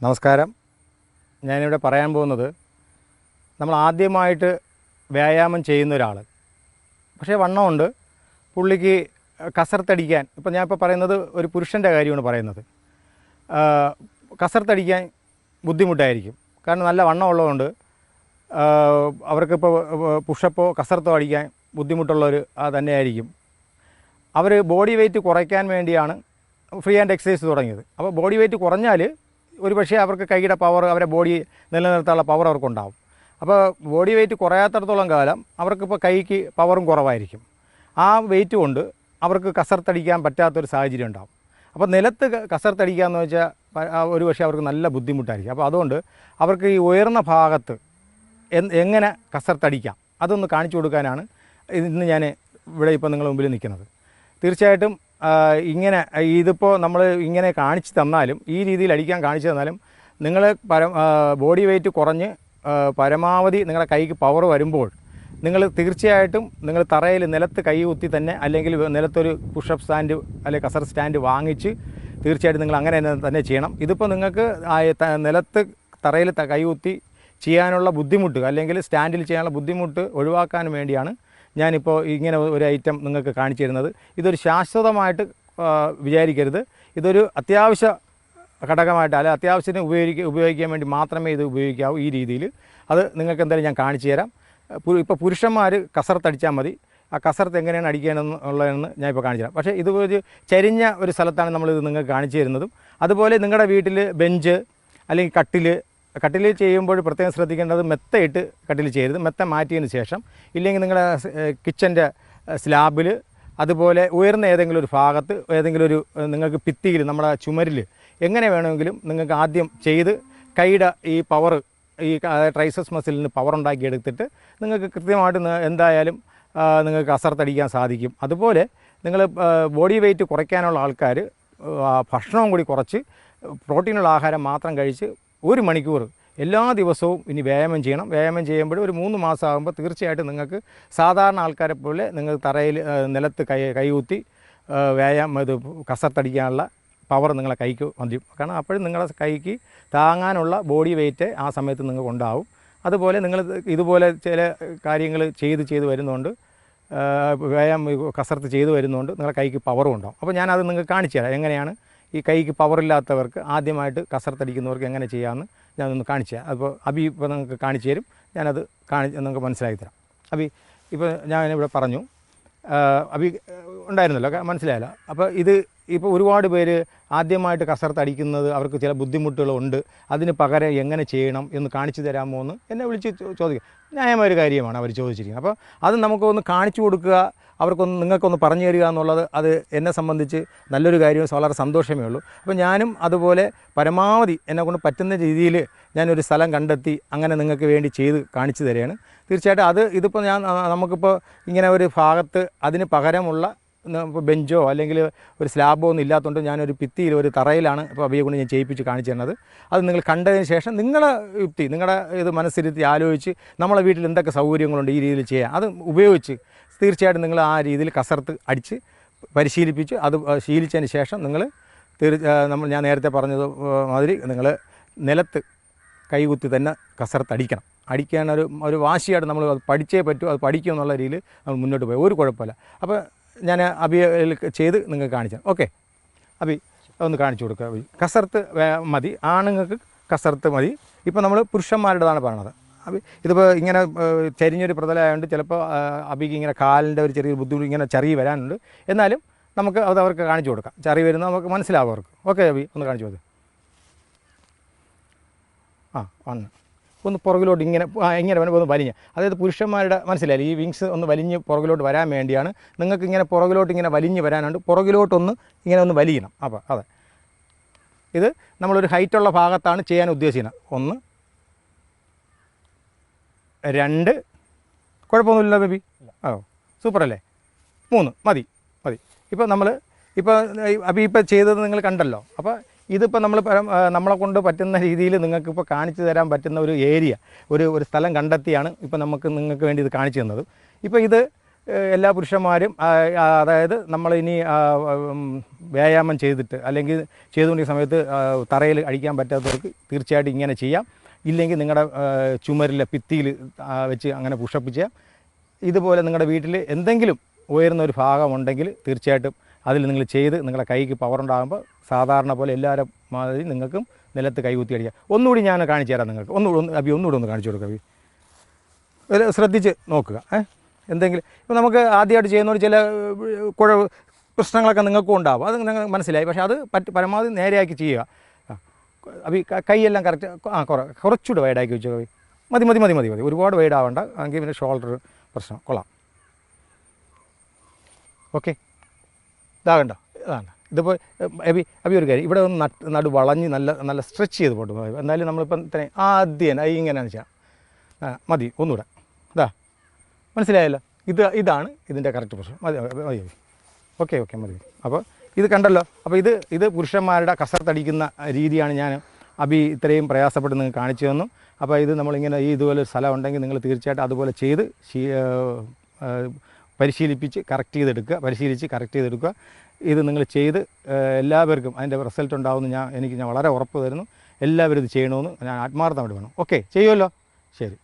നമസ്കാരം. ഞാനിവിടെ പറയാൻ പോകുന്നത് നമ്മൾ ആദ്യമായിട്ട് വ്യായാമം ചെയ്യുന്ന ഒരാൾ, പക്ഷേ വണ്ണമുണ്ട്, പുള്ളിക്ക് കസർത്തടിക്കാൻ, ഇപ്പോൾ ഞാനിപ്പോൾ പറയുന്നത് ഒരു പുരുഷൻ്റെ കാര്യമാണ് പറയുന്നത്. കസർത്തടിക്കാൻ ബുദ്ധിമുട്ടായിരിക്കും. കാരണം നല്ല വണ്ണമുള്ളതുകൊണ്ട് അവർക്കിപ്പോൾ പുഷപ്പോ കസർത്തോ അടിക്കാൻ ബുദ്ധിമുട്ടുള്ളവർ തന്നെയായിരിക്കും. അവർ ബോഡി വെയ്റ്റ് കുറയ്ക്കാൻ വേണ്ടിയാണ് ഫ്രീ ഹാൻഡ് എക്സസൈസ് തുടങ്ങിയത്. അപ്പോൾ ബോഡി വെയ്റ്റ് കുറഞ്ഞാൽ ഒരു പക്ഷേ അവർക്ക് കൈയുടെ പവർ, അവരെ ബോഡി നിലനിർത്താനുള്ള പവർ അവർക്കുണ്ടാവും. അപ്പോൾ ബോഡി വെയ്റ്റ് കുറയാത്തടത്തോളം കാലം അവർക്കിപ്പോൾ കൈക്ക് പവറും കുറവായിരിക്കും. ആ വെയ്റ്റ് കൊണ്ട് അവർക്ക് കസർത്തടിക്കാൻ പറ്റാത്തൊരു സാഹചര്യം ഉണ്ടാവും. അപ്പോൾ നിലത്ത് കസർത്തടിക്കുക എന്ന് വെച്ചാൽ ഒരു പക്ഷേ അവർക്ക് നല്ല ബുദ്ധിമുട്ടായിരിക്കും. അപ്പോൾ അതുകൊണ്ട് അവർക്ക് ഈ ഉയർന്ന ഭാഗത്ത് എങ്ങനെ കസർത്തടിക്കാം അതൊന്ന് കാണിച്ചു കൊടുക്കാനാണ് ഇന്ന് ഞാൻ ഇവിടെ ഇപ്പോൾ നിങ്ങളുടെ മുമ്പിൽ നിൽക്കുന്നത്. തീർച്ചയായിട്ടും ഇതിപ്പോൾ നമ്മൾ ഇങ്ങനെ കാണിച്ചു തന്നാലും, ഈ രീതിയിൽ അടിക്കാൻ കാണിച്ചു തന്നാലും, നിങ്ങൾ ബോഡി വെയ്റ്റ് കുറഞ്ഞ് പരമാവധി നിങ്ങളുടെ കൈക്ക് പവർ വരുമ്പോൾ നിങ്ങൾ തീർച്ചയായിട്ടും നിങ്ങൾ തറയിൽ നിലത്ത് കൈ കുത്തി തന്നെ, അല്ലെങ്കിൽ നിലത്തൊരു പുഷപ്പ് സ്റ്റാൻഡ് അല്ലെങ്കിൽ കസർ സ്റ്റാൻഡ് വാങ്ങിച്ച് തീർച്ചയായിട്ടും നിങ്ങൾ അങ്ങനെ തന്നെ ചെയ്യണം. ഇതിപ്പോൾ നിങ്ങൾക്ക് നിലത്ത് തറയിൽ കൈ കുത്തി ചെയ്യാനുള്ള ബുദ്ധിമുട്ട്, അല്ലെങ്കിൽ സ്റ്റാൻഡിൽ ചെയ്യാനുള്ള ബുദ്ധിമുട്ട് ഒഴിവാക്കാൻ വേണ്ടിയാണ് ഞാനിപ്പോൾ ഇങ്ങനെ ഒരു ഐറ്റം നിങ്ങൾക്ക് കാണിച്ചു തരുന്നത്. ഇതൊരു ശാശ്വതമായിട്ട് വിചാരിക്കരുത്. ഇതൊരു അത്യാവശ്യ ഘടകമായിട്ട്, അല്ലെങ്കിൽ അത്യാവശ്യത്തിന് ഉപയോഗിക്കാൻ വേണ്ടി മാത്രമേ ഇത് ഉപയോഗിക്കാവൂ. ഈ രീതിയിൽ അത് നിങ്ങൾക്ക് എന്തായാലും ഞാൻ കാണിച്ചു തരാം. ഇപ്പോൾ പുരുഷന്മാർ കസർത്തടിച്ചാൽ മതി. ആ കസർത്ത് എങ്ങനെയാണ് അടിക്കേണ്ടതെന്നുള്ളതെന്ന് ഞാൻ ഇപ്പോൾ കാണിച്ചു തരാം. പക്ഷേ ഇത് ഒരു ചരിഞ്ഞ ഒരു സ്ഥലത്താണ് നമ്മളിത് നിങ്ങൾക്ക് കാണിച്ചു തരുന്നതും. അതുപോലെ നിങ്ങളുടെ വീട്ടിൽ ബെഞ്ച് അല്ലെങ്കിൽ കട്ടിൽ ചെയ്യുമ്പോൾ പ്രത്യേകം ശ്രദ്ധിക്കേണ്ടത് മെത്തയിട്ട് കട്ടിൽ ചെയ്യരുത്. മെത്ത മാറ്റിയതിന് ശേഷം, ഇല്ലെങ്കിൽ നിങ്ങളുടെ കിച്ചൻ്റെ സ്ലാബിൽ, അതുപോലെ ഉയർന്ന ഏതെങ്കിലും ഒരു ഭാഗത്ത്, ഏതെങ്കിലും ഒരു നിങ്ങൾക്ക് ഭിത്തിയിൽ, നമ്മുടെ ചുമരിൽ, എങ്ങനെ വേണമെങ്കിലും നിങ്ങൾക്ക് ആദ്യം ചെയ്ത് കൈയുടെ ഈ പവർ, ഈ ട്രൈസസ് മസിലിന് പവർ ഉണ്ടാക്കിയെടുത്തിട്ട് നിങ്ങൾക്ക് കൃത്യമായിട്ട് എന്തായാലും നിങ്ങൾക്ക് കസർത്തടിക്കാൻ സാധിക്കും. അതുപോലെ നിങ്ങൾ ബോഡി വെയ്റ്റ് കുറയ്ക്കാനുള്ള ആൾക്കാർ ഭക്ഷണവും കൂടി കുറച്ച് പ്രോട്ടീനുള്ള ആഹാരം മാത്രം കഴിച്ച് 1 മണിക്കൂർ എല്ലാ ദിവസവും ഇനി വ്യായാമം ചെയ്യണം. വ്യായാമം ചെയ്യുമ്പോൾ ഒരു 3 മാസം ആകുമ്പോൾ തീർച്ചയായിട്ടും നിങ്ങൾക്ക് സാധാരണ ആൾക്കാരെ പോലെ നിങ്ങൾ തറയിൽ നിലത്ത് കൈകുത്തി ഇത് കസർത്തടിക്കാനുള്ള പവർ നിങ്ങളെ കൈക്ക് വരും. കാരണം അപ്പോഴും നിങ്ങളുടെ കൈക്ക് താങ്ങാനുള്ള ബോഡി വെയ്റ്റ് ആ സമയത്ത് നിങ്ങൾക്ക് ഉണ്ടാവും. അതുപോലെ നിങ്ങൾ ഇതുപോലെ ചില കാര്യങ്ങൾ ചെയ്ത് വരുന്നതുകൊണ്ട്, കസർത്ത് ചെയ്ത് വരുന്നതുകൊണ്ട് നിങ്ങളുടെ കൈക്ക് പവറും ഉണ്ടാവും. അപ്പോൾ ഞാനത് നിങ്ങൾക്ക് കാണിച്ചു തരാം. എങ്ങനെയാണ് ഈ കൈക്ക് പവറില്ലാത്തവർക്ക് ആദ്യമായിട്ട് കസർത്തടിക്കുന്നവർക്ക് എങ്ങനെ ചെയ്യാമെന്ന് ഞാനൊന്ന് കാണിച്ചു തരാം. അപ്പോൾ അബി ഇപ്പോൾ നിങ്ങൾക്ക് കാണിച്ചു തരും. ഞാനത് നിങ്ങൾക്ക് മനസ്സിലാക്കി തരാം. അബി, ഇപ്പോൾ ഞാനിവിടെ പറഞ്ഞു, അബി ഉണ്ടായിരുന്നല്ലോ, മനസ്സിലായല്ലോ. അപ്പോൾ ഇപ്പോൾ ഒരുപാട് പേര് ആദ്യമായിട്ട് കസർത്തടിക്കുന്നത് അവർക്ക് ചില ബുദ്ധിമുട്ടുകളുണ്ട്. അതിന് പകരം എങ്ങനെ ചെയ്യണം എന്ന് കാണിച്ചു തരാമോ എന്ന് എന്നെ വിളിച്ച് ചോദിക്കുക. ന്യായമായൊരു കാര്യമാണ് അവർ ചോദിച്ചിരിക്കുന്നത്. അപ്പോൾ അത് നമുക്കൊന്ന് കാണിച്ചു കൊടുക്കുക, നിങ്ങൾക്കൊന്ന് പറഞ്ഞു തരിക എന്നുള്ളത്, അത് എന്നെ സംബന്ധിച്ച് നല്ലൊരു കാര്യവും വളരെ സന്തോഷമേ ഉള്ളൂ. അപ്പോൾ ഞാനും അതുപോലെ പരമാവധി എന്നെക്കൊണ്ട് പറ്റുന്ന രീതിയിൽ ഞാനൊരു സ്ഥലം കണ്ടെത്തി അങ്ങനെ നിങ്ങൾക്ക് വേണ്ടി ചെയ്ത് കാണിച്ചു തരികയാണ്. തീർച്ചയായിട്ടും ഇതിപ്പോൾ നമുക്കിപ്പോൾ ഇങ്ങനെ ഒരു ഭാഗത്ത് അതിന് പകരമുള്ള ഇപ്പോൾ ബെഞ്ചോ അല്ലെങ്കിൽ ഒരു സ്ലാബോ ഒന്നും ഇല്ലാത്തതുകൊണ്ട് ഞാനൊരു ഭിത്തിയിൽ, ഒരു തറയിലാണ് ഇപ്പോൾ അബിയെ കൊണ്ട് ഞാൻ ചെയ്യിപ്പിച്ച് കാണിച്ചു തരുന്നത്. അത് നിങ്ങൾ കണ്ടതിന് ശേഷം നിങ്ങളുടെ യുക്തി, നിങ്ങളുടെ ഇത് മനസ്സിരുത്തി ആലോചിച്ച് നമ്മളെ വീട്ടിൽ എന്തൊക്കെ സൗകര്യങ്ങളുണ്ട് ഈ രീതിയിൽ ചെയ്യാം, അത് ഉപയോഗിച്ച് തീർച്ചയായിട്ടും നിങ്ങൾ ആ രീതിയിൽ കസർത്ത് അടിച്ച് പരിശീലിപ്പിച്ച്, അത് ശീലിച്ചതിന് ശേഷം ഞാൻ നേരത്തെ പറഞ്ഞത് മാതിരി നിങ്ങൾ നിലത്ത് കൈകുത്തി തന്നെ കസർത്ത് അടിക്കാൻ ഒരു വാശിയായിട്ട് നമ്മൾ അത് പഠിച്ചേ പറ്റൂ, അത് പഠിക്കും എന്നുള്ള രീതിയിൽ നമ്മൾ മുന്നോട്ട് പോയി ഒരു കുഴപ്പമില്ല. അപ്പോൾ ഞാൻ അബിയിൽ ചെയ്ത് നിങ്ങൾക്ക് കാണിച്ചാൽ ഓക്കെ. അബി ഒന്ന് കാണിച്ചു കൊടുക്കുക. അബി കസർത്ത് മതി, ആണുങ്ങൾക്ക് കസർത്ത് മതി. ഇപ്പോൾ നമ്മൾ പുരുഷന്മാരുടേതാണ് പറയണത്. അബി ഇതിപ്പോൾ ഇങ്ങനെ ചരിഞ്ഞൊരു പ്രതലമായതുകൊണ്ട് ചിലപ്പോൾ അബിക്ക് ഇങ്ങനെ കാലിൻ്റെ ഒരു ചെറിയൊരു ബുദ്ധിമുട്ട്, ഇങ്ങനെ ചറി വരാനുണ്ട്. എന്നാലും നമുക്ക് അത് അവർക്ക് കാണിച്ചു കൊടുക്കാം. ചറി വരുന്നത് നമുക്ക് മനസ്സിലാവും അവർക്ക്. ഓക്കെ അബി, ഒന്ന് കാണിച്ചു കൊടുക്കുക. ഒന്ന് പുറകിലോട്ട് ഇങ്ങനെ ഒന്ന് വലിഞ്ഞ്, അതായത് പുരുഷന്മാരുടെ മനസ്സിലായില്ല, ഈ വിങ്സ് ഒന്ന് വലിഞ്ഞ് പുറകിലോട്ട് വരാൻ വേണ്ടിയാണ്. നിങ്ങൾക്ക് ഇങ്ങനെ പുറകിലോട്ട് ഇങ്ങനെ വലിഞ്ഞ് വരാനുണ്ട്, പുറകിലോട്ടൊന്ന് ഇങ്ങനെ ഒന്ന് വലിയണം. അപ്പോൾ അതെ, ഇത് നമ്മളൊരു ഹൈറ്റുള്ള ഭാഗത്താണ് ചെയ്യാൻ ഉദ്ദേശിക്കുന്നത്. 1 2, കുഴപ്പമൊന്നുമില്ല ബേബി, സൂപ്പറല്ലേ, 3 മതി. ഇപ്പോൾ ചെയ്തത് നിങ്ങൾ കണ്ടല്ലോ. അപ്പോൾ ഇതിപ്പോൾ നമ്മളെ കൊണ്ട് പറ്റുന്ന രീതിയിൽ നിങ്ങൾക്കിപ്പോൾ കാണിച്ചു തരാൻ പറ്റുന്ന ഒരു ഏരിയ, ഒരു സ്ഥലം കണ്ടെത്തിയാണ് ഇപ്പോൾ നിങ്ങൾക്ക് വേണ്ടി ഇത് കാണിച്ചു തന്നത്. ഇപ്പോൾ എല്ലാ പുരുഷന്മാരും അതായത് നമ്മളിനി വ്യായാമം ചെയ്തിട്ട് അല്ലെങ്കിൽ ചെയ്തുകൊണ്ടിരിക്കുന്ന സമയത്ത് തറയിൽ അടിക്കാൻ പറ്റാത്തവർക്ക് തീർച്ചയായിട്ടും ഇങ്ങനെ ചെയ്യാം. ഇല്ലെങ്കിൽ നിങ്ങളുടെ ചുമരിലെ ഭിത്തിയിൽ വെച്ച് അങ്ങനെ പുഷപ്പ് ചെയ്യാം. ഇതുപോലെ നിങ്ങളുടെ വീട്ടിൽ എന്തെങ്കിലും ഉയർന്ന ഒരു ഭാഗമുണ്ടെങ്കിൽ തീർച്ചയായിട്ടും അതിൽ നിങ്ങൾ ചെയ്ത് നിങ്ങളുടെ കൈക്ക് പവർ ഉണ്ടാകുമ്പോൾ സാധാരണ പോലെ എല്ലാവരും മാതിരി നിങ്ങൾക്കും നിലത്ത് കൈകുത്തി അടിക്കാം. ഒന്നുകൂടി ഞാൻ കാണിച്ചു തരാം നിങ്ങൾക്ക്. ഒന്നുകൂടി ഒന്ന് കാണിച്ചു കൊടുക്കുക. ശ്രദ്ധിച്ച് നോക്കുക. എന്തെങ്കിലും ഇപ്പോൾ നമുക്ക് ആദ്യമായിട്ട് ചെയ്യുന്നവർ ചില പ്രശ്നങ്ങളൊക്കെ നിങ്ങൾക്കും ഉണ്ടാവും. അത് നിങ്ങൾ മനസ്സിലായി. പക്ഷേ അത് പരമാവധി നേരെയാക്കി ചെയ്യുക. കൈയെല്ലാം കറക്റ്റ് കുറച്ചുകൂടെ വൈഡാക്കി വെച്ചോ. മതി. ഒരുപാട് വൈഡ് ആവണ്ട. എങ്കിൽ പിന്നെ ഷോൾഡർ പ്രശ്നം കൊള്ളാം. ഓക്കെ, ഇതാകണ്ടോ? ഇതാണ്. ഇതിപ്പോൾ അബി ഒരു കാര്യം, ഇവിടെ ഒന്ന് നടു വളഞ്ഞ് നല്ല സ്ട്രെച്ച് ചെയ്ത് പോട്ട്. എന്നാലും നമ്മളിപ്പം ഇത്രയും ആദ്യം ഇങ്ങനെയാണെന്ന് വെച്ചാൽ മതി. ഒന്നുകൂടെ മനസ്സിലായല്ലോ? ഇതാണ് ഇതിൻ്റെ കറക്റ്റ് പ്രശ്നം. മതി. ഓക്കെ മതി. അപ്പോൾ ഇത് കണ്ടല്ലോ. അപ്പോൾ ഇത് പുരുഷന്മാരുടെ കസർത്തടിക്കുന്ന രീതിയാണ് ഞാൻ ഇത്രയും പ്രയാസപ്പെട്ട് നിങ്ങൾക്ക് കാണിച്ചു തന്നു. അപ്പോൾ ഇത് നമ്മളിങ്ങനെ ഇതുപോലെ ഒരു സ്ഥലം ഉണ്ടെങ്കിൽ നിങ്ങൾ തീർച്ചയായിട്ടും അതുപോലെ ചെയ്ത് പരിശീലിച്ച് കറക്റ്റ് ചെയ്തെടുക്കുക. ഇത് നിങ്ങൾ ചെയ്ത് എല്ലാവർക്കും അതിൻ്റെ റിസൾട്ട് ഉണ്ടാവുമെന്ന് ഞാൻ വളരെ ഉറപ്പ് തരുന്നു. എല്ലാവരും ഇത് ചെയ്യണമെന്ന് ഞാൻ ആത്മാർത്ഥമായിട്ട് വേണം. ഓക്കെ, ചെയ്യുമല്ലോ? ശരി.